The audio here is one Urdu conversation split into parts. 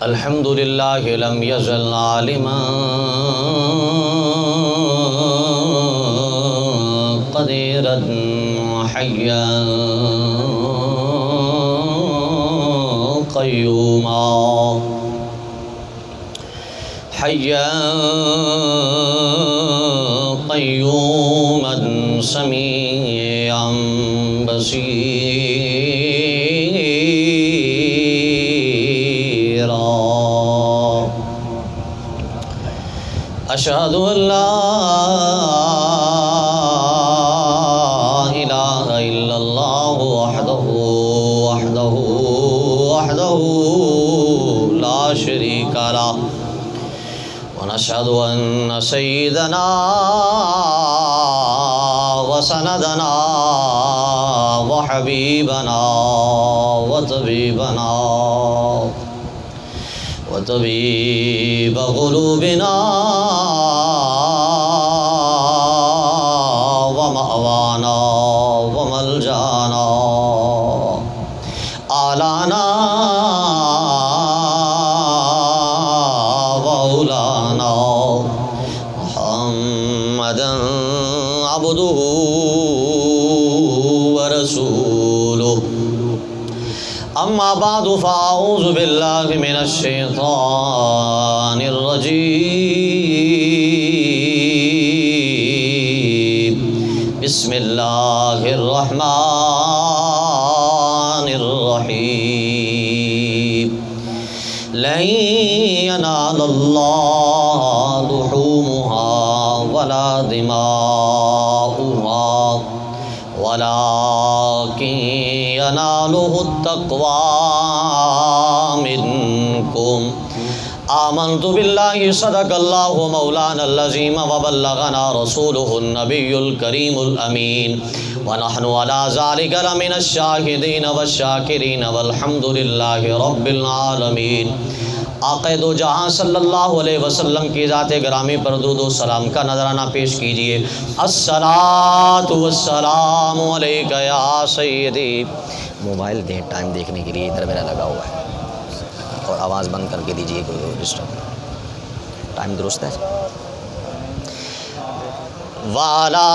الحمد لله لم يزل عالما قديرا حيا قيوما حيا قيوما سميعا بصيرا أشهد أن لا إله إلا الله وحده لا شريك له ونشهد أن سيدنا وسندنا وحبيبنا وطبيب قلوبنا ومأوانا وملجانا آلانا وأولانا محمدا عبده ورسوله أما بعد فأعوذ بالله من الشيطان الرجيم بسم الله الرحمن الرحيم لن ينال الله لحومها ولا دماؤها ولكن يناله التقوى منكم آمنت بالله صدق الله مولانا العظيم وبلغنا رسوله النبي الكريم الأمين ونحن على ذلك لمن الشاهدين والشاكرين والحمد لله رب العالمين آقا دو جہاں صلی اللہ علیہ وسلم کی ذات گرامی پر درود و سلام کا نذرانہ پیش کیجئے۔ الصلاۃ والسلام علیک یا سیدی۔ موبائل دیں ٹائم دیکھنے کے لیے، ادھر میرا لگا ہوا ہے، اور آواز بند کر کے دیجئے، کوئی ڈسٹرب۔ ٹائم درست ہے؟ وَعَلَىٰ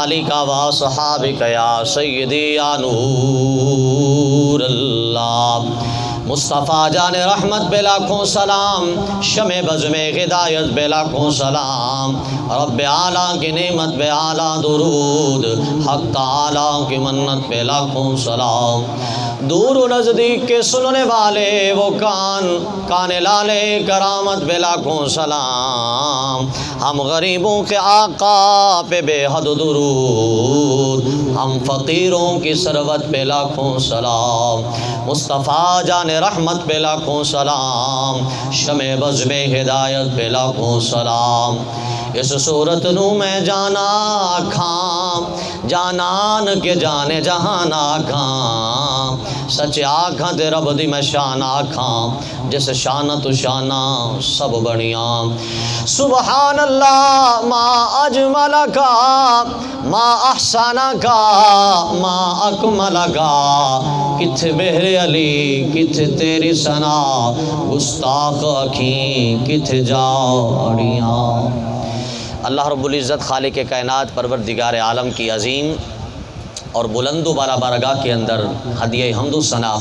آلِكَ وَأَصْحَابِكَ يَا سَيِّدِي يَا نور اللہ۔ مصطفیٰ جان رحمت بے لاکھوں سلام، شمع بزم ہدایت بے لاکھوں سلام، رب اعلیٰ کی نعمت بے اعلیٰ درود، حق تعالیٰ کی منت بے لاکھوں سلام۔ دور و نزدیک کے سننے والے وہ کان لالے کرامت بے لاکھوں سلام، ہم غریبوں کے آقا پہ بے حد درود، ہم فقیروں کی ثروت پہ لاکھوں سلام۔ مصطفیٰ جان رحمت پہ لاکھوں سلام، شمع بزم ہدایت پہ لاکھوں سلام۔ اس صورت نو میں جانا کھاں، جانان کے جانے جہان آکھاں، سچ آکھاں تے رب دی میں شان آکھاں، جس شانہ تو شانہ سب بڑیاں۔ سبحان اللہ ما اجمل کا، ما احسن کا، ما اکمل کا، کتھ بہر علی کتھ تیری ثنا، گستاخ اکھیں کتھ جاڑیاں۔ اللہ رب العزت خالق کائنات پروردگار عالم کی عظیم اور بلند و بالا بارگاہ کے اندر ہدیہ حمد و ثنا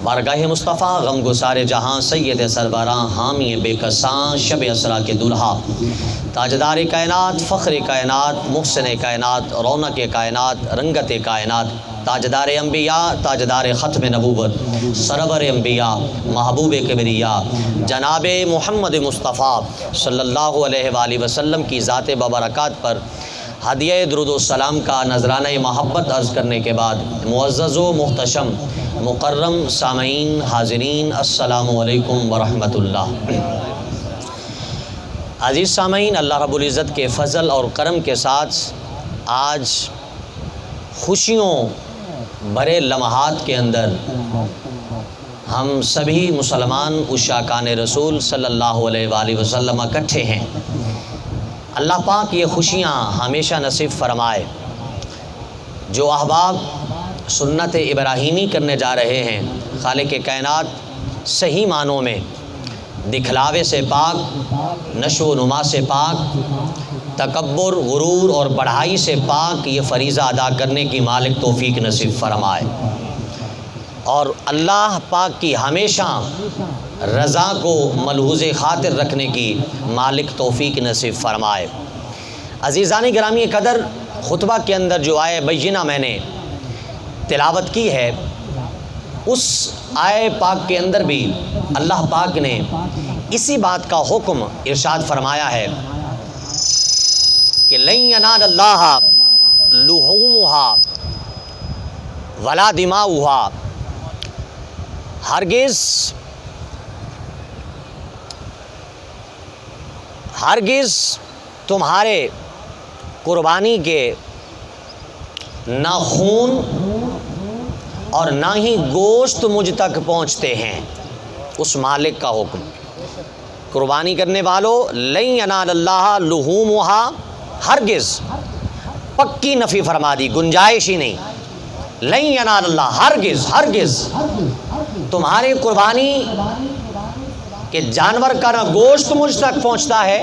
بارگاہ مصطفیٰ غم گسار جہاں سید سربراں حامی بے کساں شب اسرا کے دلہا تاجدار کائنات فخر کائنات محسن کائنات رونق کائنات رنگت کائنات تاجدار انبیاء تاجدار ختم نبوت سرور انبیاء محبوب کبریاء جناب محمد مصطفیٰ صلی اللہ علیہ وآلہ وسلم کی ذات ببرکات پر ہدیہ درود و سلام کا نذرانہ محبت عرض کرنے کے بعد معزز و محتشم مکرم سامعین حاضرین السلام علیکم ورحمۃ اللہ۔ عزیز سامعین، اللہ رب العزت کے فضل اور کرم کے ساتھ آج خوشیوں بڑے لمحات کے اندر ہم سبھی مسلمان عشاقان رسول صلی اللہ علیہ وآلہ وسلم اکٹھے ہیں۔ اللہ پاک یہ خوشیاں ہمیشہ نصیب فرمائے۔ جو احباب سنت ابراہیمی کرنے جا رہے ہیں۔ خالق کائنات صحیح معنوں میں دکھلاوے سے پاک، نشو و نما سے پاک، تکبر، غرور اور بڑھائی سے پاک یہ فریضہ ادا کرنے کی مالک توفیق نصیب فرمائے، اور اللہ پاک کی ہمیشہ رضا کو ملحوظ خاطر رکھنے کی مالک توفیق نصیب فرمائے۔ عزیزان گرامی قدر، خطبہ کے اندر جو آیہ بینہ میں نے تلاوت کی ہے، اس آیہ پاک کے اندر بھی اللہ پاک نے اسی بات کا حکم ارشاد فرمایا ہے کہ لن ینال اللہ لحومها ولا دماؤها، ہرگز تمہارے قربانی کے نہ خون اور نہ ہی گوشت مجھ تک پہنچتے ہیں۔ اس مالک کا حکم، قربانی کرنے والوں، لن ینال اللہ لحومها، ہرگز پکی نفی فرما دی، گنجائش ہی نہیں، لن ینال اللہ، ہرگز تمہاری قربانی کہ جانور کا نہ گوشت مجھ تک پہنچتا ہے،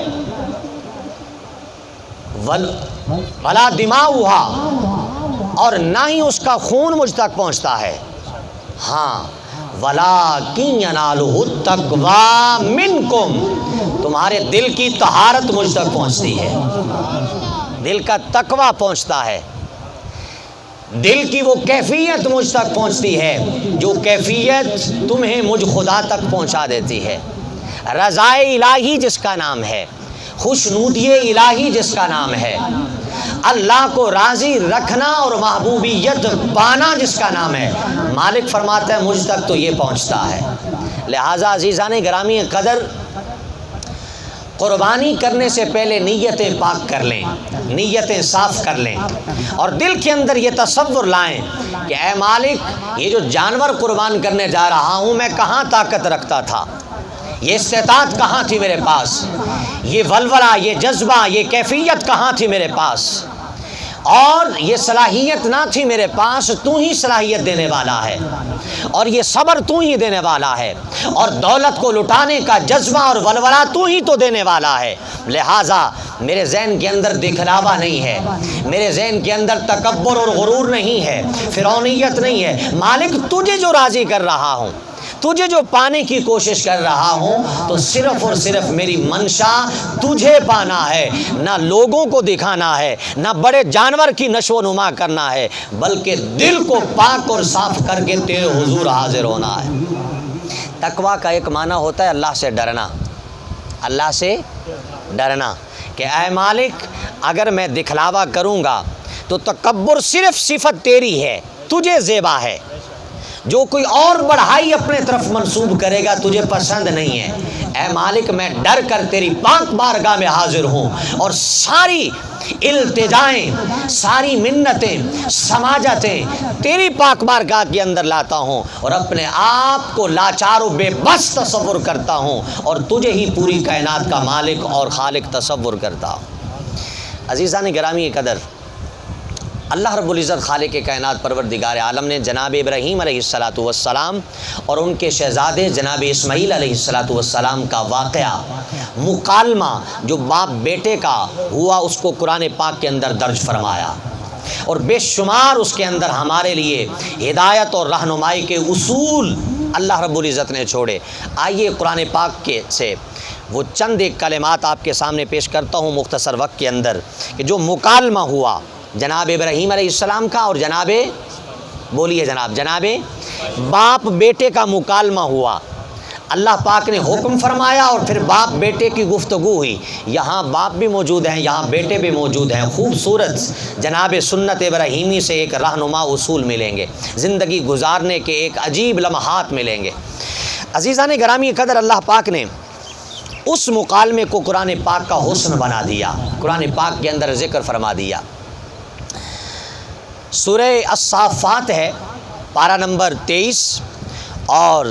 ولا دماؤها، اور نہ ہی اس کا خون مجھ تک پہنچتا ہے، ہاں وَلَٰكِن يَنَالُهُ التَّقْوَىٰ مِنْكُمْ، تمہارے دل کی طہارت مجھ تک پہنچتی ہے، دل کا تقویٰ پہنچتا ہے، دل کی وہ کیفیت مجھ تک پہنچتی ہے جو کیفیت تمہیں مجھ خدا تک پہنچا دیتی ہے، رضائے الہی جس کا نام ہے، خوشنودی الہی جس کا نام ہے، اللہ کو راضی رکھنا اور محبوبیت پانا جس کا نام ہے، مالک فرماتا ہے مجھ تک تو یہ پہنچتا ہے۔ لہٰذا عزیزان گرامی قدر، قربانی کرنے سے پہلے نیتیں پاک کر لیں، نیتیں صاف کر لیں، اور دل کے اندر یہ تصور لائیں کہ اے مالک، یہ جو جانور قربان کرنے جا رہا ہوں میں کہاں طاقت رکھتا تھا، یہ استطاعت کہاں تھی میرے پاس، یہ ولولہ، یہ جذبہ، یہ کیفیت کہاں تھی میرے پاس، اور یہ صلاحیت نہ تھی میرے پاس، تو ہی صلاحیت دینے والا ہے، اور یہ صبر تو ہی دینے والا ہے، اور دولت کو لٹانے کا جذبہ اور ولولہ تو ہی تو دینے والا ہے، لہٰذا میرے ذہن کے اندر دکھلاوا نہیں ہے، میرے ذہن کے اندر تکبر اور غرور نہیں ہے، فرعونیت نہیں ہے، مالک تجھے جو راضی کر رہا ہوں، تجھے جو پانے کی کوشش کر رہا ہوں، تو صرف اور صرف میری منشا تجھے پانا ہے، نہ لوگوں کو دکھانا ہے، نہ بڑے جانور کی نشو و نما کرنا ہے، بلکہ دل کو پاک اور صاف کر کے تیرے حضور حاضر ہونا ہے۔ تقویٰ کا ایک معنی ہوتا ہے اللہ سے ڈرنا، اللہ سے ڈرنا کہ اے مالک، اگر میں دکھلاوا کروں گا تو تکبر صرف صفت تیری ہے، تجھے زیبا ہے، جو کوئی اور بڑھائی اپنے طرف منسوب کرے گا تجھے پسند نہیں ہے۔ اے مالک، میں ڈر کر تیری پاک بارگاہ میں حاضر ہوں، اور ساری التجائیں، ساری منتیں، سماجتیں تیری پاک بارگاہ کے اندر لاتا ہوں، اور اپنے آپ کو لاچار و بے بس تصور کرتا ہوں، اور تجھے ہی پوری کائنات کا مالک اور خالق تصور کرتا ہوں۔ عزیزان گرامی قدر، اللہ رب العزت خالق کائنات پروردگار عالم نے جناب ابراہیم علیہ السلام اور ان کے شہزادے جناب اسماعیل علیہ السلام کا واقعہ، مکالمہ جو باپ بیٹے کا ہوا، اس کو قرآن پاک کے اندر درج فرمایا، اور بے شمار اس کے اندر ہمارے لیے ہدایت اور رہنمائی کے اصول اللہ رب العزت نے چھوڑے۔ آئیے قرآن پاک کے سے وہ چند ایک کلمات آپ کے سامنے پیش کرتا ہوں مختصر وقت کے اندر، کہ جو مکالمہ ہوا جناب ابراہیم علیہ السلام کا اور جناب باپ بیٹے کا مکالمہ ہوا، اللہ پاک نے حکم فرمایا اور پھر باپ بیٹے کی گفتگو ہوئی، یہاں باپ بھی موجود ہیں، یہاں بیٹے بھی موجود ہیں، خوبصورت جناب سنت ابراہیمی سے ایک رہنما اصول ملیں گے، زندگی گزارنے کے ایک عجیب لمحات ملیں گے۔ عزیزان گرامی قدر، اللہ پاک نے اس مکالمے کو قرآن پاک کا حسن بنا دیا، قرآن پاک کے اندر ذکر فرما دیا۔ سورہ الصافات ہے، پارہ نمبر 23 اور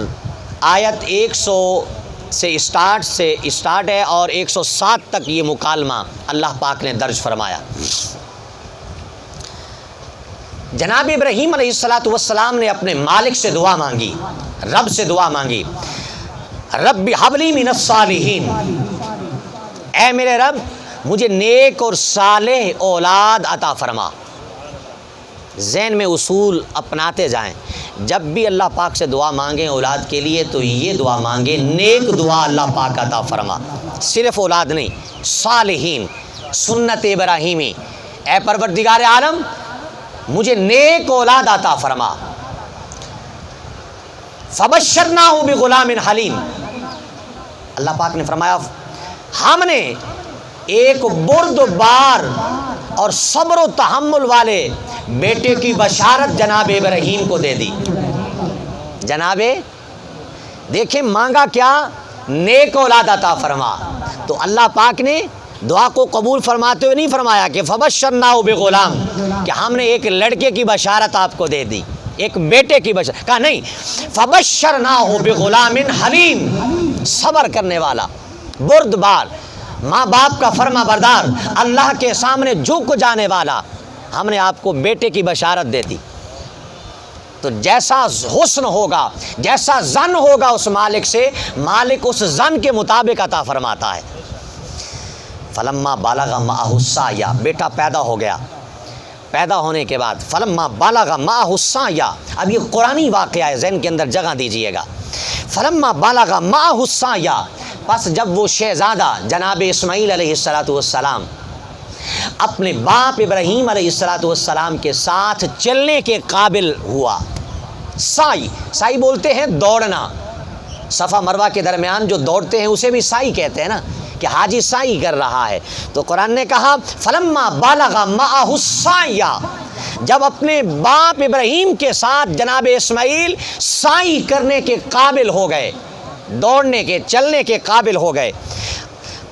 آیت 100 سے اسٹارٹ ہے اور 107 تک یہ مکالمہ اللہ پاک نے درج فرمایا۔ جناب ابراہیم علیہ السلام نے اپنے مالک سے دعا مانگی، رب سے دعا مانگی، رب حب لی من الصالحین، اے میرے رب مجھے نیک اور صالح اولاد عطا فرما۔ ذہن میں اصول اپناتے جائیں، جب بھی اللہ پاک سے دعا مانگیں اولاد کے لیے تو یہ دعا مانگیں، نیک دعا اللہ پاک عطا فرما، صرف اولاد نہیں، صالحین، سنت ابراہیمی، اے پروردگار عالم مجھے نیک اولاد عطا فرما۔ فبشرناہ بغلام حلیم، اللہ پاک نے فرمایا ہم نے ایک بردبار اور صبر و تحمل والے بیٹے کی بشارت جناب ابراہیم کو دے دی۔ جناب دیکھیں مانگا کیا؟ نیک اولاد عطا فرما۔ تو اللہ پاک نے دعا کو قبول فرماتے ہوئے نہیں فرمایا کہ فبشرناہ بغلام، کہ ہم نے ایک لڑکے کی بشارت آپ کو دے دی، ایک بیٹے کی بشارت، کہا نہیں، فبشرناہ بغلام حلیم، صبر کرنے والا، بردبار، ماں باپ کا فرما بردار، اللہ کے سامنے جھک جانے والا، ہم نے آپ کو بیٹے کی بشارت دے دی۔ تو جیسا حسن ہوگا، جیسا ظن ہوگا اس مالک سے، مالک اس ظن کے مطابق عطا فرماتا ہے۔ فلما بالغ معہ السعی، بیٹا پیدا ہو گیا، پیدا ہونے کے بعد فلما بالغ معہ السعی، اب یہ قرآنی واقعہ ہے، ذہن کے اندر جگہ دیجئے گا۔ فلما بالغ معہ السعی، پس جب وہ شہزادہ جناب اسماعیل علیہ السلام اپنے باپ ابراہیم علیہ السلام کے ساتھ چلنے کے قابل ہوا، سعی بولتے ہیں دوڑنا، صفا مروہ کے درمیان جو دوڑتے ہیں اسے بھی سعی کہتے ہیں نا، کہ حاجی سعی کر رہا ہے۔ تو قرآن نے کہا فلما بالغ معہ السعی، جب اپنے باپ ابراہیم کے ساتھ جناب اسماعیل سعی کرنے کے قابل ہو گئے، دوڑنے کے، چلنے کے قابل ہو گئے،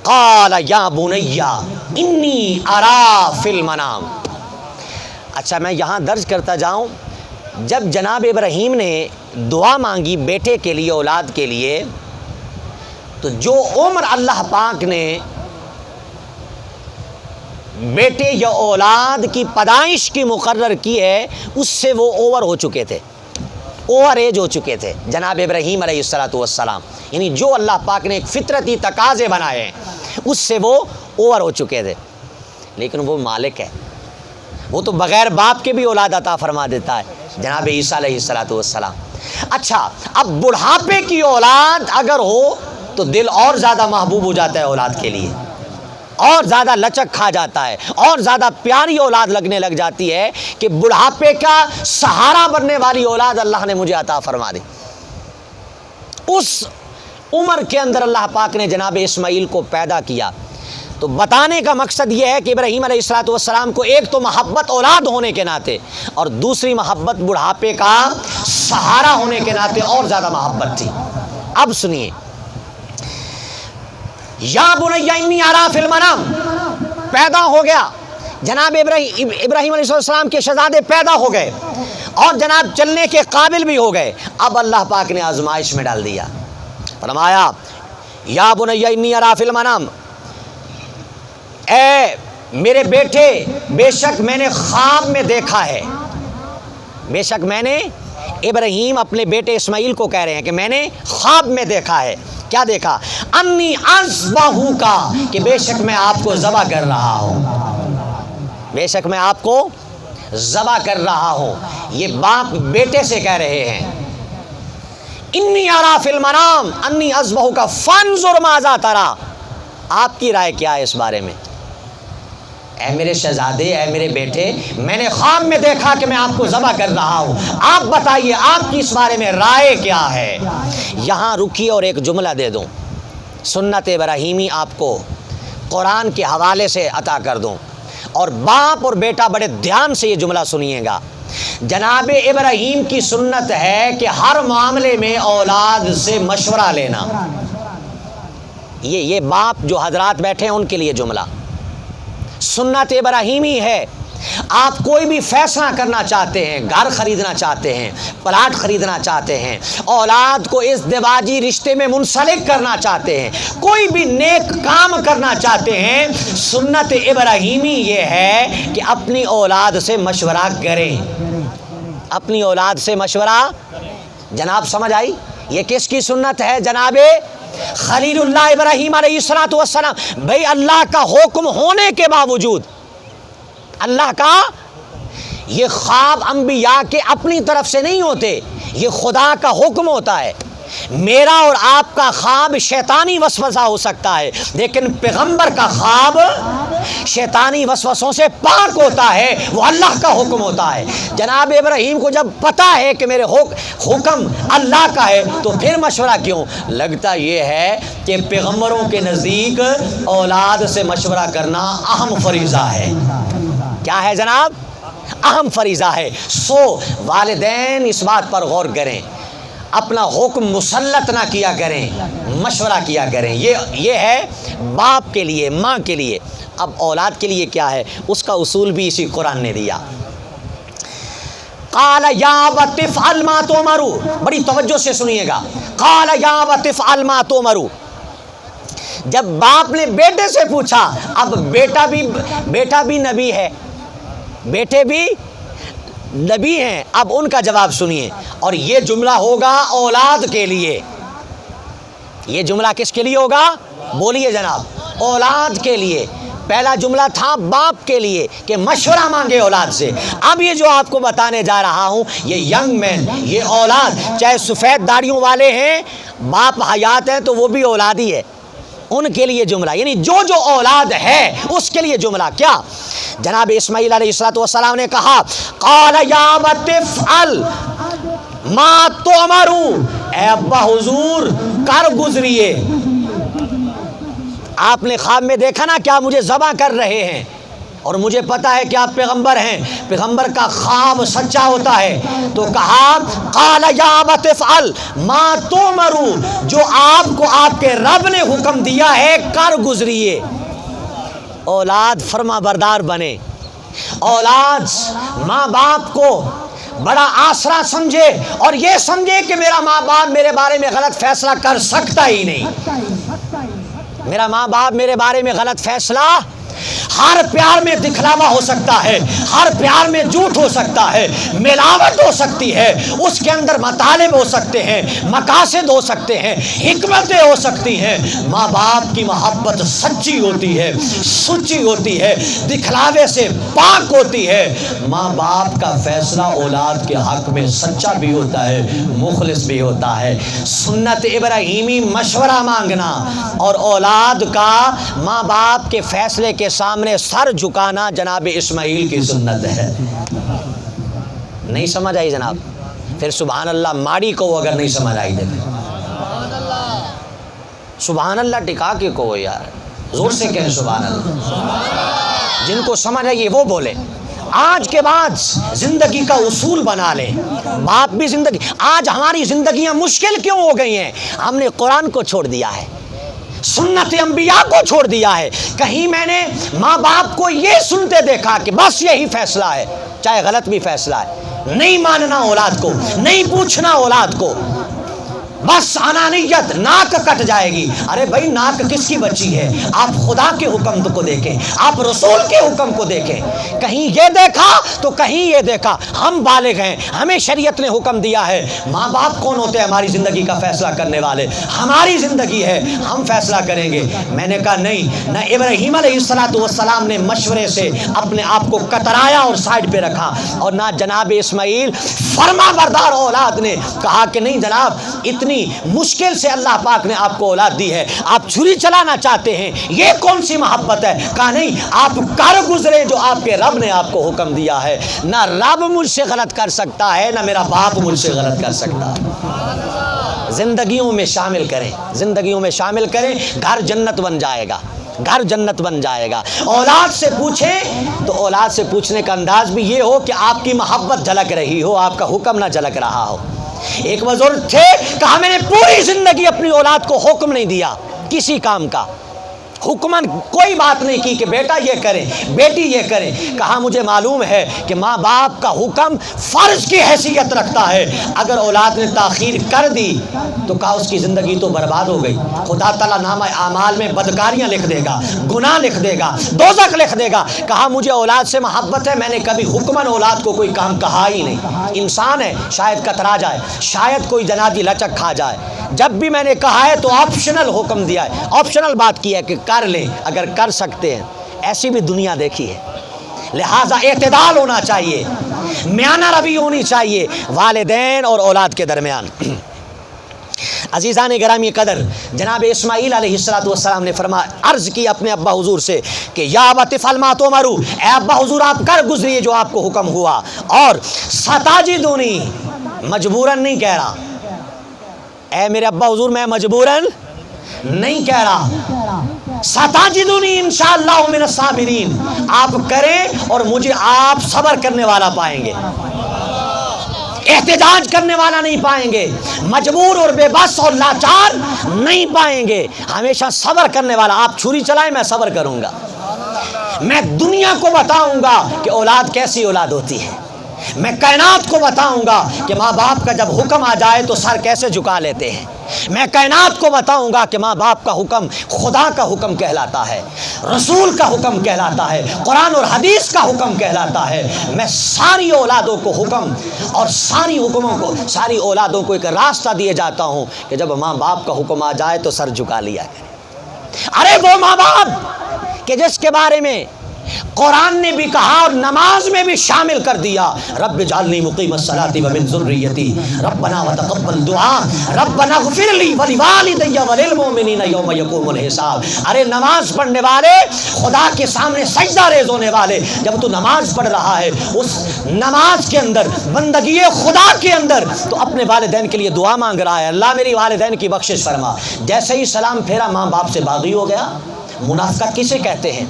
قال یا بنی انی ارا فی المنام۔ اچھا میں یہاں درج کرتا جاؤں، جب جناب ابراہیم نے دعا مانگی بیٹے کے لیے، اولاد کے لیے، تو جو عمر اللہ پاک نے بیٹے یا اولاد کی پیدائش کی مقرر کی ہے اس سے وہ اوور ہو چکے تھے، اوور ایج ہو چکے تھے جناب ابراہیم علیہ السلام، یعنی جو اللہ پاک نے ایک فطرتی تقاضے بنائے ہیں اس سے وہ اوور ہو چکے تھے، لیکن وہ مالک ہے، وہ تو بغیر باپ کے بھی اولاد عطا فرما دیتا ہے، جناب عیسیٰ علیہ السلام۔ اچھا اب بڑھاپے کی اولاد اگر ہو تو دل اور زیادہ محبوب ہو جاتا ہے اولاد کے لیے، اور زیادہ لچک کھا جاتا ہے، اور زیادہ پیاری اولاد لگنے لگ جاتی ہے کہ بڑھاپے کا سہارا بننے والی اولاد اللہ نے مجھے عطا فرما دی۔ اس عمر کے اندر اللہ پاک نے جناب اسماعیل کو پیدا کیا۔ تو بتانے کا مقصد یہ ہے کہ ابراہیم علیہ السلام کو ایک تو محبت اولاد ہونے کے ناطے، اور دوسری محبت بڑھاپے کا سہارا ہونے کے ناطے اور زیادہ محبت تھی۔ اب سنیے، یا بنی انی ارا فی المنام، پیدا ہو گیا جناب ابراہیم علیہ السلام کے شہزادے پیدا ہو گئے اور جناب چلنے کے قابل بھی ہو گئے۔ اب اللہ پاک نے آزمائش میں ڈال دیا، فرمایا یا بنی انی ارا فی المنام، اے میرے بیٹے بے شک میں نے خواب میں دیکھا ہے، بے شک میں نے، ابراہیم اپنے بیٹے اسماعیل کو کہہ رہے ہیں کہ میں نے خواب میں دیکھا ہے۔ کیا دیکھا؟ انی اذبحو کا، کہ بے شک میں آپ کو ذبح کر رہا ہوں، بے شک میں آپ کو ذبح کر رہا ہوں۔ یہ باپ بیٹے سے کہہ رہے ہیں، انی ارا فی المنام انی اذبحو کا فانظر ماذا تری، آپ کی رائے کیا ہے اس بارے میں؟ اے میرے شہزادے، اے میرے بیٹے، میں نے خواب میں دیکھا کہ میں آپ کو ذبح کر رہا ہوں، آپ بتائیے آپ کی اس بارے میں رائے کیا ہے؟ یہاں رکیے اور ایک جملہ دے دوں، سنت ابراہیمی آپ کو قرآن کے حوالے سے عطا کر دوں، اور باپ اور بیٹا بڑے دھیان سے یہ جملہ سنیے گا۔ جناب ابراہیم کی سنت ہے کہ ہر معاملے میں اولاد سے مشورہ لینا، یہ باپ جو حضرات بیٹھے ہیں ان کے لیے جملہ، سنت ابراہیمی ہے آپ کوئی بھی فیصلہ کرنا چاہتے ہیں، گھر خریدنا چاہتے ہیں، پلاٹ خریدنا چاہتے ہیں، اولاد کو اس ازدواجی رشتے میں منسلک کرنا چاہتے ہیں، کوئی بھی نیک کام کرنا چاہتے ہیں، سنت ابراہیمی یہ ہے کہ اپنی اولاد سے مشورہ کریں، اپنی اولاد سے مشورہ۔ جناب سمجھ آئی؟ یہ کس کی سنت ہے؟ جناب خلیل اللہ ابراہیم علیہ الصلوۃ والسلام۔ بھئی اللہ کا حکم ہونے کے باوجود، اللہ کا یہ خواب انبیاء کے اپنی طرف سے نہیں ہوتے، یہ خدا کا حکم ہوتا ہے۔ میرا اور آپ کا خواب شیطانی وسوسہ ہو سکتا ہے، لیکن پیغمبر کا خواب شیطانی وسوسوں سے پاک ہوتا ہے، وہ اللہ کا حکم ہوتا ہے۔ جناب ابراہیم کو جب پتا ہے کہ میرے حکم اللہ کا ہے تو پھر مشورہ کیوں؟ لگتا یہ ہے کہ پیغمبروں کے نزدیک اولاد سے مشورہ کرنا اہم فریضہ ہے۔ کیا ہے جناب؟ اہم فریضہ ہے۔ سو والدین اس بات پر غور کریں، اپنا حکم مسلط نہ کیا کریں، مشورہ کیا کریں۔ یہ ہے باپ کے لیے، ماں کے لیے۔ اب اولاد کے لیے کیا ہے؟ اس کا اصول بھی اسی قرآن نے دیا۔ قال یا ابت افعل ما تؤمر، بڑی توجہ سے سنیے گا۔ قال یا ابت افعل ما تؤمر، جب باپ نے بیٹے سے پوچھا، اب بیٹا بھی نبی ہے، بیٹے بھی نبی ہیں، اب ان کا جواب سنیے۔ اور یہ جملہ ہوگا اولاد کے لیے۔ یہ جملہ کس کے لیے ہوگا؟ بولیے جناب۔ اولاد کے لیے۔ پہلا جملہ تھا باپ کے لیے کہ مشورہ مانگے اولاد سے۔ اب یہ جو آپ کو بتانے جا رہا ہوں، یہ ینگ مین، یہ اولاد، چاہے سفید داڑھیوں والے ہیں، باپ حیات ہیں تو وہ بھی اولاد ہی ہے، ان کے لیے جملہ، یعنی جو اولاد ہے اس کے لیے جملہ۔ کیا؟ جناب اسماعیل علیہ الصلوۃ والسلام نے کہا قال یا ابت افعل ما تؤمر، اے ابا حضور کر گزریے۔ آپ نے خواب میں دیکھا نا کیا مجھے ذبح کر رہے ہیں، اور مجھے پتا ہے کہ آپ پیغمبر ہیں، پیغمبر کا خواب سچا ہوتا ہے، تو کہا قال یا ابت افعل ما تؤمر، جو آپ کو آپ کے رب نے حکم دیا ہے کر گزریے۔ اولاد فرما بردار بنے، اولاد ماں باپ کو بڑا آسرا سمجھے، اور یہ سمجھے کہ میرا ماں باپ میرے بارے میں غلط فیصلہ کر سکتا ہی نہیں، میرا ماں باپ میرے بارے میں غلط فیصلہ، ہر پیار میں دکھلاوا ہو سکتا ہے، ہر پیار میں جھوٹ ہو سکتا ہے، ملاوٹ ہو سکتی ہے، اس کے اندر مطالب ہو سکتے ہیں، مقاصد ہو سکتے ہیں، حکمتیں ہو سکتی ہیں۔ ماں باپ کی محبت سچی ہوتی ہے، سچی ہوتی ہے، دکھلاوے سے پاک ہوتی ہے۔ ماں باپ کا فیصلہ اولاد کے حق میں سچا بھی ہوتا ہے، مخلص بھی ہوتا ہے۔ سنت ابراہیمی مشورہ مانگنا اور اولاد کا ماں باپ کے فیصلے کے سامنے سر جھکانا جناب اسماعیل کی سنت ہے۔ نہیں سمجھ آئی جناب؟ پھر سبحان اللہ ماڑی کو اگر نہیں سمجھ آئی دے سبحان اللہ ٹکا کے کو یار زور سے کہیں سبحان اللہ۔ جن کو سمجھ آئی وہ بولے۔ آج کے بعد زندگی کا اصول بنا لیں، باپ بھی زندگی۔ آج ہماری زندگیاں مشکل کیوں ہو گئی ہیں؟ ہم نے قرآن کو چھوڑ دیا ہے، سنت انبیاء کو چھوڑ دیا ہے۔ کہیں میں نے ماں باپ کو یہ سنتے دیکھا کہ بس یہی فیصلہ ہے، چاہے غلط بھی فیصلہ ہے، نہیں ماننا اولاد کو، نہیں پوچھنا اولاد کو، بس انانیت، ناک کٹ جائے گی۔ ارے بھائی ناک کس کی بچی ہے؟ آپ خدا کے حکم کو دیکھیں، آپ رسول کے حکم کو دیکھیں، کہیں یہ دیکھا تو کہیں یہ دیکھا۔ ہم بالغ ہیں، ہمیں شریعت نے حکم دیا ہے۔ ماں باپ کون ہوتے ہیں ہماری زندگی کا فیصلہ کرنے والے؟ ہماری زندگی ہے، ہم فیصلہ کریں گے۔ میں نے کہا نہیں، نہ ابراہیم علیہ الصلوۃ والسلام نے مشورے سے اپنے آپ کو کترایا اور سائڈ پہ رکھا، اور نہ جناب اسماعیل فرما بردار اولاد نے کہا کہ نہیں جناب اتنی مشکل سے اللہ پاک نے آپ کو اولاد دی ہے، آپ چھری چلانا چاہتے ہیں، یہ کون سی محبت ہے؟ کہا نہیں، آپ کر گزرے جو آپ کے رب نے آپ کو حکم دیا ہے۔ نہ رب مجھ سے غلط کر سکتا ہے، نہ میرا باپ مجھ سے غلط کر سکتا ہے۔ زندگیوں میں شامل کریں، زندگیوں میں شامل کریں، گھر جنت بن جائے گا، گھر جنت بن جائے گا۔ اولاد سے پوچھیں تو اولاد سے پوچھنے کا انداز بھی یہ ہو کہ آپ کی محبت جھلک رہی ہو، آپ کا حکم نہ جھلک رہا ہو۔ ایک بزرگ تھے، کہا میں نے پوری زندگی اپنی اولاد کو حکم نہیں دیا کسی کام کا، حکمن کوئی بات نہیں کی کہ بیٹا یہ کریں بیٹی یہ کریں. کہا مجھے معلوم ہے کہ ماں باپ کا حکم فرض کی حیثیت رکھتا ہے. اگر اولاد نے تاخیر کر دی تو کہا اس کی زندگی تو برباد ہو گئی. خدا تعالیٰ نامہ اعمال میں بدکاریاں لکھ دے گا, گناہ لکھ دے گا, دوزخ لکھ دے گا. کہا مجھے اولاد سے محبت ہے, میں نے کبھی حکمن اولاد کو کوئی کام کہا ہی نہیں. انسان ہے, شاید کترا جائے, شاید کوئی جنازی لچک کھا جائے. جب بھی میں نے کہا ہے تو آپشنل حکم دیا ہے, آپشنل بات کی ہے کہ کر لیں اگر کر سکتے ہیں. ایسی بھی دنیا دیکھی ہے. لہٰذا اعتدال ہونا چاہیے, میانہ روی ہونی چاہیے والدین اور اولاد کے درمیان. عزیزان گرامی قدر, جناب اسماعیل علیہ السلام نے عرض کی اپنے ابا حضور سے کہ یا ابت افعل ما تؤمر, اے ابا حضور آپ کر گزریے جو آپ کو حکم ہوا. اور ستاجدونی, مجبوراً نہیں کہہ رہا, اے میرے ابا حضور میں مجبوراً نہیں کہہ رہا, ستاجدونی انشاءاللہ من الصابرین, آپ کریں اور مجھے آپ صبر کرنے والا پائیں گے, احتجاج کرنے والا نہیں پائیں گے, مجبور اور بے بس اور لاچار نہیں پائیں گے, ہمیشہ صبر کرنے والا. آپ چھری چلائیں میں صبر کروں گا. میں دنیا کو بتاؤں گا کہ اولاد کیسی اولاد ہوتی ہے. میں کائنات کو بتاؤں گا کہ ماں باپ کا جب حکم آ جائے تو سر کیسے جھکا لیتے ہیں. میں کائنات کو بتاؤں گا کہ ماں باپ کا حکم خدا کا حکم کہلاتا ہے, رسول کا حکم کہلاتا ہے, قرآن اور حدیث کا حکم کہلاتا ہے. میں ساری اولادوں کو حکم اور ساری حکموں کو, ساری اولادوں کو ایک راستہ دیے جاتا ہوں کہ جب ماں باپ کا حکم آ جائے تو سر جھکا لیا کرے. ارے وہ ماں باپ کہ جس کے بارے میں قرآن نے بھی کہا اور نماز میں بھی شامل کر دیا, رب اجعلنی مقیم الصلاۃ ومن ذریتی ربنا وتقبل دعا ربنا اغفر لی ولوالدی وللمؤمنین یوم یقوم الحساب. ارے نماز پڑھنے والے, خدا کے سامنے سجدہ ریز ہونے والے, جب تو نماز پڑھ رہا ہے اس نماز کے اندر, بندگی خدا کے اندر, تو اپنے والدین کے لیے دعا مانگ رہا ہے, اللہ میری والدین کی بخشش فرما. جیسے ہی سلام پھیرا ماں باپ سے باغی ہو گیا. منافقت کسے کہتے ہیں,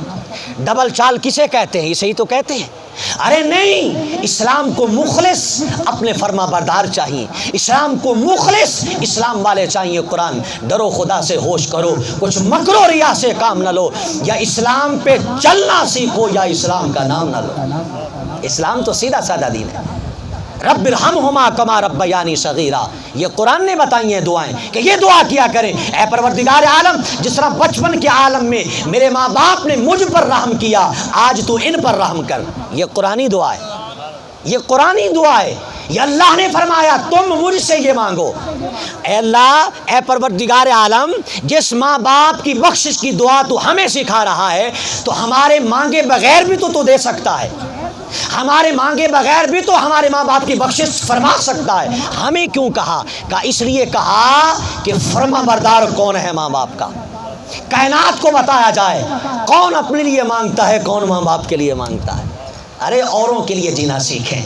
ڈبل چال کسے کہتے ہیں, اسے ہی تو کہتے ہیں. ارے نہیں, اسلام کو مخلص اپنے فرما بردار چاہیے, اسلام کو مخلص اسلام والے چاہیے. قرآن ڈرو خدا سے ہوش کرو, کچھ مکر و ریا سے کام نہ لو, یا اسلام پہ چلنا سیکھو یا اسلام کا نام نہ لو. اسلام تو سیدھا سادہ دین ہے. رب ارحمہما کما ربیانی صغیرا, یہ قرآن نے بتائی ہیں دعائیں کہ یہ دعا کیا کریں, اے پروردگار عالم جس طرح بچپن کے عالم میں میرے ماں باپ نے مجھ پر رحم کیا, آج تو ان پر رحم کر. یہ قرآنی دعا ہے, یہ قرآنی دعا ہے. یہ اللہ نے فرمایا تم مجھ سے یہ مانگو. اے اللہ, اے پروردگار عالم, جس ماں باپ کی بخشش کی دعا تو ہمیں سکھا رہا ہے, تو ہمارے مانگے بغیر بھی تو دے سکتا ہے, ہمارے مانگے بغیر بھی تو ہمارے ماں باپ کی بخشش فرما سکتا ہے. ہمیں کیوں کہا اس لیے کہا کہ فرما بردار کون ہے ماں باپ کا. کائنات کو بتایا جائے کون اپنے لیے مانگتا ہے, کون ماں باپ کے لیے مانگتا ہے. ارے اوروں کے لیے جینا سیکھیں.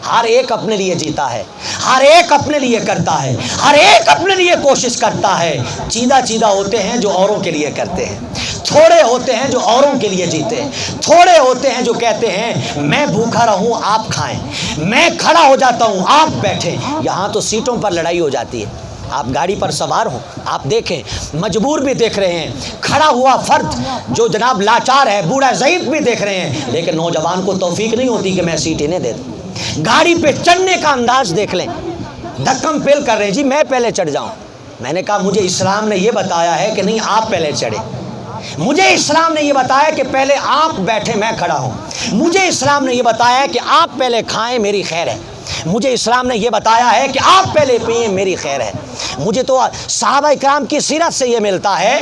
ہر ایک اپنے لیے جیتا ہے, ہر ایک اپنے لیے کرتا ہے, ہر ایک اپنے لیے کوشش کرتا ہے. چیدہ ہوتے ہیں جو اوروں کے لیے کرتے ہیں, تھوڑے ہوتے ہیں جو اوروں کے لیے جیتے ہیں, تھوڑے ہوتے ہیں جو کہتے ہیں میں بھوکا رہوں آپ کھائیں, میں کھڑا ہو جاتا ہوں آپ بیٹھیں. یہاں تو سیٹوں پر لڑائی ہو جاتی ہے. آپ گاڑی پر سوار ہوں, آپ دیکھیں, مجبور بھی دیکھ رہے ہیں, کھڑا ہوا فرد جو جناب لاچار ہے, بوڑھا ضعیف بھی دیکھ رہے ہیں, لیکن نوجوان کو توفیق نہیں ہوتی کہ میں سیٹ انہیں دے دوں. گاڑی پہ چڑھنے کا انداز دیکھ لیں, دھکم پیل کر رہے ہیں, جی میں پہلے چڑھ جاؤں. میں نے کہا مجھے اسلام نے یہ بتایا ہے کہ نہیں آپ پہلے چڑھے. مجھے اسلام نے یہ بتایا کہ پہلے آپ بیٹھے میں کھڑا ہوں. مجھے اسلام نے یہ بتایا کہ آپ پہلے کھائیں میری خیر ہے. مجھے اسلام نے یہ بتایا ہے کہ آپ پہلے پئیں میری خیر ہے. مجھے تو صحابہ اکرام کی سیرت سے یہ ملتا ہے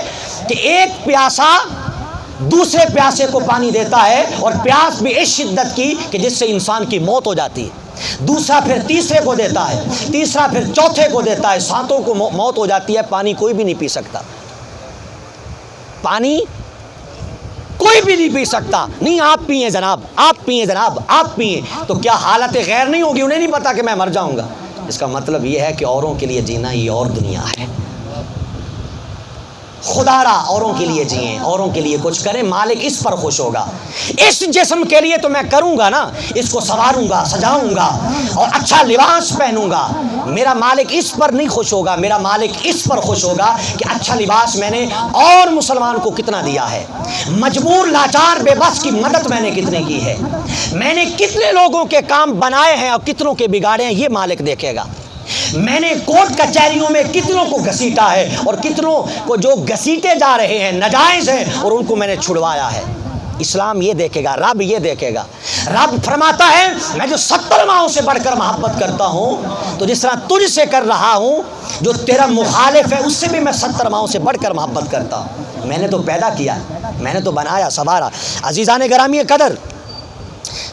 کہ ایک پیاسا دوسرے پیاسے کو پانی دیتا ہے, اور پیاس بھی اس شدت کی کہ جس سے انسان کی موت ہو جاتی ہے. دوسرا پھر تیسرے کو دیتا ہے, تیسرا پھر چوتھے کو دیتا ہے, ساتوں کو موت ہو جاتی ہے. پانی کوئی بھی نہیں پی سکتا, پانی کوئی بھی نہیں پی سکتا. نہیں آپ پئیں جناب, آپ پئیں جناب, آپ پئیں. تو کیا حالت غیر نہیں ہوگی؟ انہیں نہیں پتا کہ میں مر جاؤں گا. اس کا مطلب یہ ہے کہ اوروں کے لیے جینا یہ اور دنیا ہے. خدارا اوروں کے لیے جئیں، اوروں کے لیے کچھ کریں، مالک اس پر خوش ہوگا۔ اس جسم کے لیے تو میں کروں گا نا، اس کو سنواروں گا، سجاؤں گا اور اچھا لباس پہنوں گا، میرا مالک اس پر نہیں خوش ہوگا، میرا مالک اس پر خوش ہوگا کہ اچھا لباس میں نے اور مسلمان کو کتنا دیا ہے، مجبور لاچار بے بس کی مدد میں نے کتنے کی ہے، میں نے کتنے لوگوں کے کام بنائے ہیں اور کتنوں کے بگاڑے ہیں، یہ مالک دیکھے گا۔ میں نے کورٹ کچہریوں میں کتنوں کو گھسیٹا ہے اور کتنوں کو جو گھسیٹے جا رہے ہیں ناجائز ہیں اور ان کو میں نے چھڑوایا ہے۔ اسلام یہ دیکھے گا، رب یہ دیکھے گا۔ رب فرماتا ہے میں جو 70 ماؤں سے بڑھ کر محبت کرتا ہوں تو جس طرح تجھ سے کر رہا ہوں، جو تیرا مخالف ہے اس سے بھی میں 70 ماؤں سے بڑھ کر محبت کرتا ہوں۔ میں نے تو پیدا کیا، میں نے تو بنایا سنوارا۔ عزیزان گرامی قدر،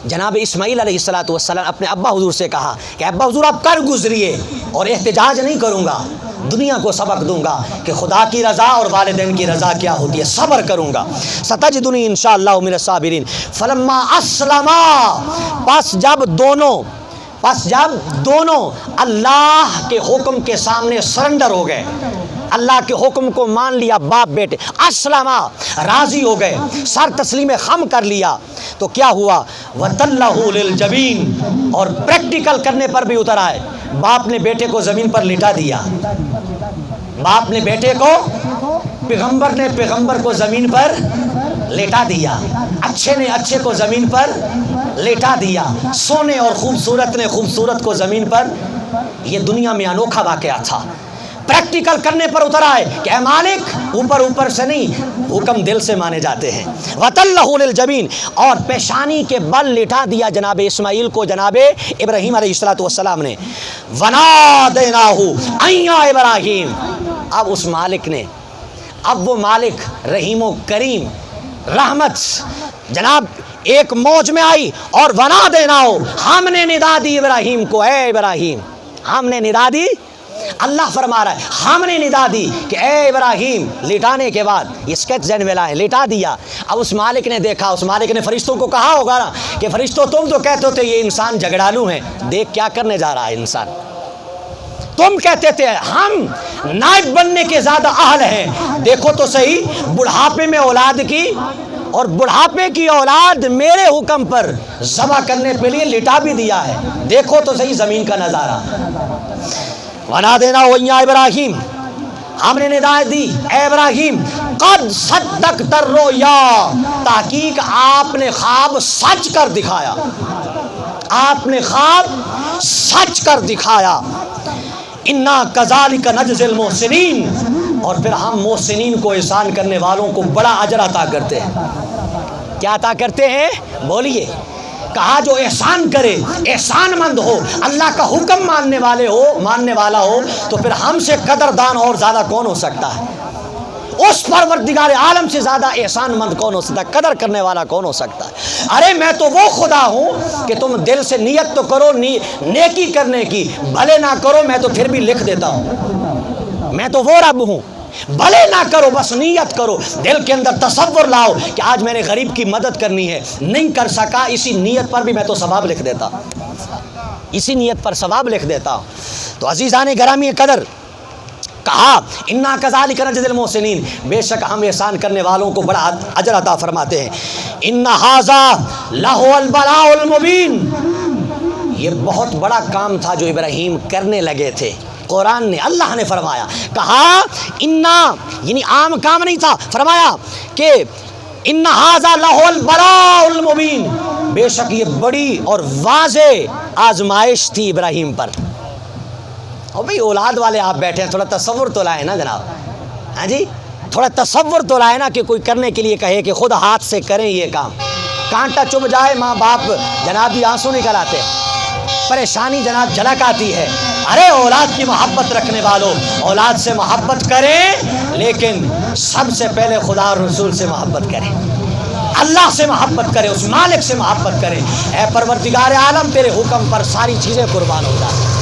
جناب اسماعیل علیہ السلام اپنے ابا حضور سے کہا کہ ابا حضور آپ کر گزریے اور احتجاج نہیں کروں گا، دنیا کو سبق دوں گا کہ خدا کی رضا اور والدین کی رضا کیا ہوتی ہے، صبر کروں گا۔ ستجدنی انشاءاللہ من الصابرین۔ فلما اسلما، پس جب دونوں اللہ کے حکم کے سامنے سرنڈر ہو گئے، اللہ کے حکم کو مان لیا، باپ بیٹے اسلما راضی ہو گئے، سر تسلیم خم کر لیا، تو کیا ہوا؟ وَتَلَّهُ لِلْجَبِينِ، اور پریکٹیکل کرنے پر بھی اتر آئے۔ باپ نے بیٹے کو زمین پر لٹا دیا، باپ نے بیٹے کو، پیغمبر نے پیغمبر کو زمین پر لٹا دیا، اچھے نے اچھے کو زمین پر لٹا دیا، سونے اور خوبصورت نے خوبصورت کو زمین پر۔ یہ دنیا میں انوکھا واقعہ تھا۔ پریکٹیکل کرنے پر اتر آئے کہ اے مالک، اوپر سے نہیں، حکم دل سے مانے جاتے ہیں۔ وَتَلَّهُ لِلْجَبِينِ، اور پیشانی کے بل لٹا دیا جناب اسماعیل کو جناب ابراہیم علیہ السلام نے۔ وَنَادَيْنَاهُ أَن يَا إِبْرَاهِيمُ، اب اس مالک نے، اب وہ مالک رحیم و کریم، رحمت جناب ایک موج میں آئی، اور وَنَادَيْنَاهُ، ہم نے ندا دی ابراہیم کو، اے ابراہیم، ہم نے ندا دی۔ اللہ فرما رہا ہے ہم نے ندا دی کہ اے ابراہیم، لٹانے کے بعد یہ اسکیچ ذہن میں لائیں، لٹا دیا۔ اب اس مالک نے دیکھا، اس مالک نے فرشتوں کو کہا ہوگا نا کہ فرشتوں تم تو کہتے ہوتے یہ انسان جھگڑالو ہیں، دیکھ کیا کرنے جا رہا ہے انسان، تم کہتے تھے ہم نائب بننے کے زیادہ اہل ہیں، دیکھو تو صحیح بڑھاپے میں اولاد کی، اور بڑھاپے کی اولاد میرے حکم پر ذبح کرنے کے لیے لٹا بھی دیا ہے، دیکھو تو صحیح زمین کا نظارہ۔ وَنَادَيْنَاهُ أَن يَا إِبْرَاهِيمُ، ہم نے ندائت دی اے ابراہیم، قد صدقت الرؤیا، تحقیق آپ نے خواب سچ کر دکھایا، آپ نے خواب سچ کر دکھایا۔ اِنَّا كَذَلِكَ نَجْزِي الْمُحْسِنِينَ، اور پھر ہم محسنین کو، احسان کرنے والوں کو بڑا اجر عطا کرتے ہیں۔ کیا عطا کرتے ہیں؟ بولیے۔ کہا جو احسان کرے، احسان مند ہو، اللہ کا حکم ماننے والا ہو، تو پھر ہم سے قدردان اور زیادہ کون ہو سکتا ہے؟ اس پروردگار عالم سے زیادہ احسان مند کون ہو سکتا ہے؟ قدر کرنے والا کون ہو سکتا ہے؟ ارے میں تو وہ خدا ہوں کہ تم دل سے نیت تو کرو نیکی کرنے کی، بھلے نہ کرو میں تو پھر بھی لکھ دیتا ہوں، میں تو وہ رب ہوں، بھلے نہ کرو بس نیت کرو، دل کے اندر تصور لاؤ کہ آج میں نے غریب کی مدد کرنی ہے، نہیں کر سکا، اسی نیت پر بھی میں تو ثواب لکھ دیتا، اسی نیت پر ثواب لکھ دیتا ہوں۔ تو عزیزان گرامی قدر، کہا اِنَّا كَذَلِكَ نَجْزِي الْمُحْسِنِينَ، بے شک ہم احسان کرنے والوں کو بڑا اجر عطا فرماتے ہیں۔ اِنَّ هَذَا لَهُوَ الْبَلَاءُ الْمُبِينُ، یہ بہت بڑا کام تھا جو ابراہیم کرنے لگے تھے۔ قرآن نے، اللہ نے فرمایا، کہا اِنَّا، یعنی عام کام نہیں تھا، فرمایا کہ اِنَّ هَذَا لَهُوَ الْبَلَاءُ الْمُبِينُ، بے شک یہ بڑی اور واضح آزمائش تھی ابراہیم پر۔ اور بھئی اولاد والے آپ بیٹھے ہیں، تھوڑا تصور تو لائیں نا جناب، ہاں جی، تھوڑا تصور تو لائیں نا کہ کوئی کرنے کے لیے کہے کہ خود ہاتھ سے کریں یہ کام، کانٹا چبھ جائے، ماں باپ جناب بھی آنسو نکل آتے ہیں، پریشانی جناب جھلک آتی ہے۔ ارے اولاد کی محبت رکھنے والوں، اولاد سے محبت کریں، لیکن سب سے پہلے خدا اور رسول سے محبت کریں، اللہ سے محبت کریں، اس مالک سے محبت کریں۔ اے پروردگار عالم، تیرے حکم پر ساری چیزیں قربان ہو جائیں۔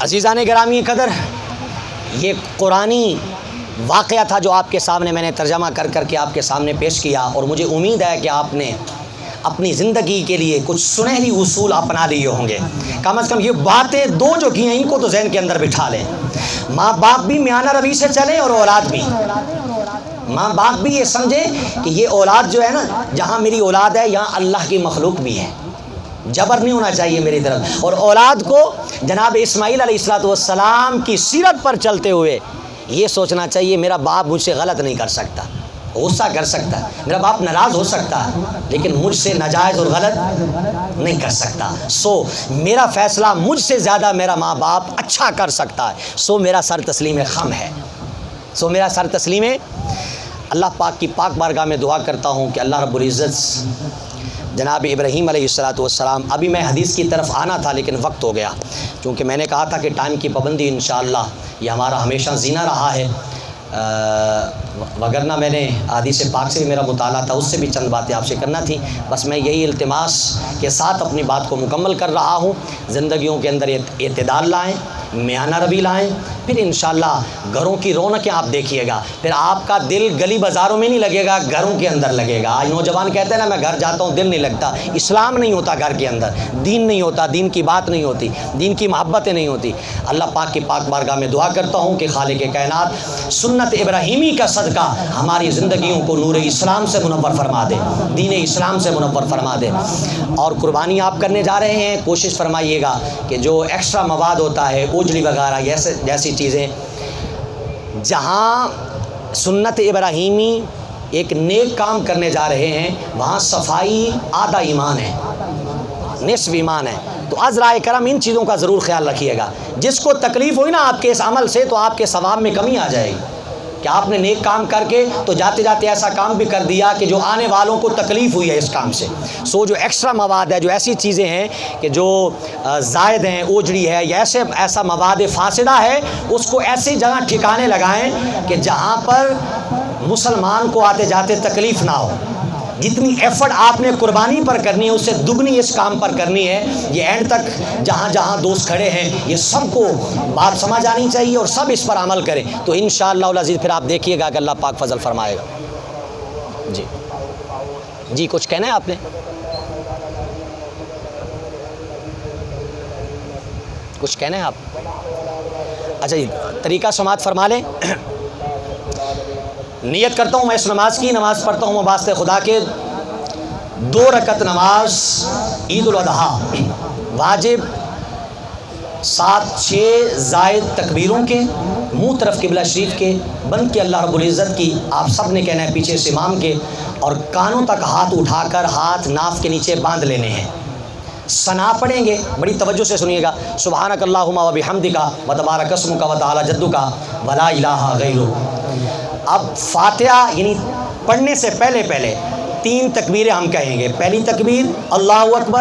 عزیزان گرامی قدر، یہ قرآنی واقعہ تھا جو آپ کے سامنے میں نے ترجمہ کر کر کے آپ کے سامنے پیش کیا، اور مجھے امید ہے کہ آپ نے اپنی زندگی کے لیے کچھ سنہری اصول اپنا لیے ہوں گے۔ کم از کم یہ باتیں دو جو کی ہیں ان کو تو ذہن کے اندر بٹھا لیں۔ ماں باپ بھی میانہ روی سے چلیں اور اولاد بھی، ماں باپ بھی یہ سمجھے کہ یہ اولاد جو ہے نا، جہاں میری اولاد ہے یہاں اللہ کی مخلوق بھی ہے، جبر نہیں ہونا چاہیے میری طرف۔ اور اولاد کو جناب اسماعیل علیہ السلام کی سیرت پر چلتے ہوئے یہ سوچنا چاہیے میرا باپ مجھ سے غلط نہیں کر سکتا، غصہ کر سکتا ہے، میرا باپ ناراض ہو سکتا ہے، لیکن مجھ سے ناجائز اور غلط نہیں کر سکتا۔ سو میرا فیصلہ مجھ سے زیادہ میرا ماں باپ اچھا کر سکتا ہے، سو میرا سر تسلیم خم ہے، سو میرا سر تسلیم۔ اللہ پاک کی پاک بارگاہ میں دعا کرتا ہوں کہ اللہ رب العزت جناب ابراہیم علیہ السلام، ابھی میں حدیث کی طرف آنا تھا لیکن وقت ہو گیا، چونکہ میں نے کہا تھا کہ ٹائم کی پابندی انشاءاللہ یہ ہمارا ہمیشہ زینہ رہا ہے، وگرنہ میں نے حدیث پاک سے بھی میرا مطالعہ تھا، اس سے بھی چند باتیں آپ سے کرنا تھی، بس میں یہی التماس کے ساتھ اپنی بات کو مکمل کر رہا ہوں۔ زندگیوں کے اندر اعتدال لائیں، میانہ روی لائیں، پھر انشاءاللہ گھروں کی رونقیں آپ دیکھیے گا، پھر آپ کا دل گلی بازاروں میں نہیں لگے گا، گھروں کے اندر لگے گا۔ آج نوجوان کہتے ہیں نا میں گھر جاتا ہوں دل نہیں لگتا، اسلام نہیں ہوتا گھر کے اندر، دین نہیں ہوتا، دین کی بات نہیں ہوتی، دین کی محبتیں نہیں ہوتی۔ اللہ پاک کی پاک بارگاہ میں دعا کرتا ہوں کہ خالق کائنات سنت ابراہیمی کا صدقہ ہماری زندگیوں کو نور اسلام سے منور فرما دے، دین اسلام سے منور فرما دے۔ اور قربانی آپ کرنے جا رہے ہیں، کوشش فرمائیے گا کہ جو ایکسٹرا مواد ہوتا ہے، اوجڑی وغیرہ جیسی چیزیں، جہاں سنت ابراہیمی ایک نیک کام کرنے جا رہے ہیں وہاں صفائی آدھا ایمان ہے، نصف ایمان ہے، تو عذرائے کرم ان چیزوں کا ضرور خیال رکھیے گا۔ جس کو تکلیف ہوئی نا آپ کے اس عمل سے تو آپ کے ثواب میں کمی آ جائے گی، کہ آپ نے نیک کام کر کے تو جاتے جاتے ایسا کام بھی کر دیا کہ جو آنے والوں کو تکلیف ہوئی ہے اس کام سے۔ سو جو ایکسٹرا مواد ہے، جو ایسی چیزیں ہیں کہ جو زائد ہیں، اوجڑی ہے یا ایسا مواد فاسدہ ہے، اس کو ایسی جگہ ٹھکانے لگائیں کہ جہاں پر مسلمان کو آتے جاتے تکلیف نہ ہو۔ جتنی ایفرٹ آپ نے قربانی پر کرنی ہے اس سے دگنی اس کام پر کرنی ہے۔ یہ اینڈ تک جہاں جہاں دوست کھڑے ہیں یہ سب کو بات سمجھ آنی چاہیے اور سب اس پر عمل کریں، تو انشاءاللہ العزیز پھر آپ دیکھیے گا کہ اللہ پاک فضل فرمائے گا۔ جی کچھ کہنا ہے آپ نے؟ کچھ کہنا ہے آپ؟ اچھا جی، طریقہ سماعت فرما لیں۔ نیت کرتا ہوں میں اس نماز کی، نماز پڑھتا ہوں واسطے خدا کے، 2 رکعت نماز عید الاضحیٰ، واجب 7-6 زائد تکبیروں کے، منہ طرف قبلہ شریف کے، بند کے اللہ رب العزت کی، آپ سب نے کہنا ہے پیچھے سے امام کے، اور کانوں تک ہاتھ اٹھا کر ہاتھ ناف کے نیچے باندھ لینے ہیں۔ ثنا پڑھیں گے، بڑی توجہ سے سنیے گا، سبحانک اللہم و بحمدک و تبارک اسمک و تعالی جدک و لا الہ غیرک۔ اب فاتحہ یعنی پڑھنے سے پہلے 3 تکبیریں ہم کہیں گے۔ پہلی تکبیر اللہ اکبر،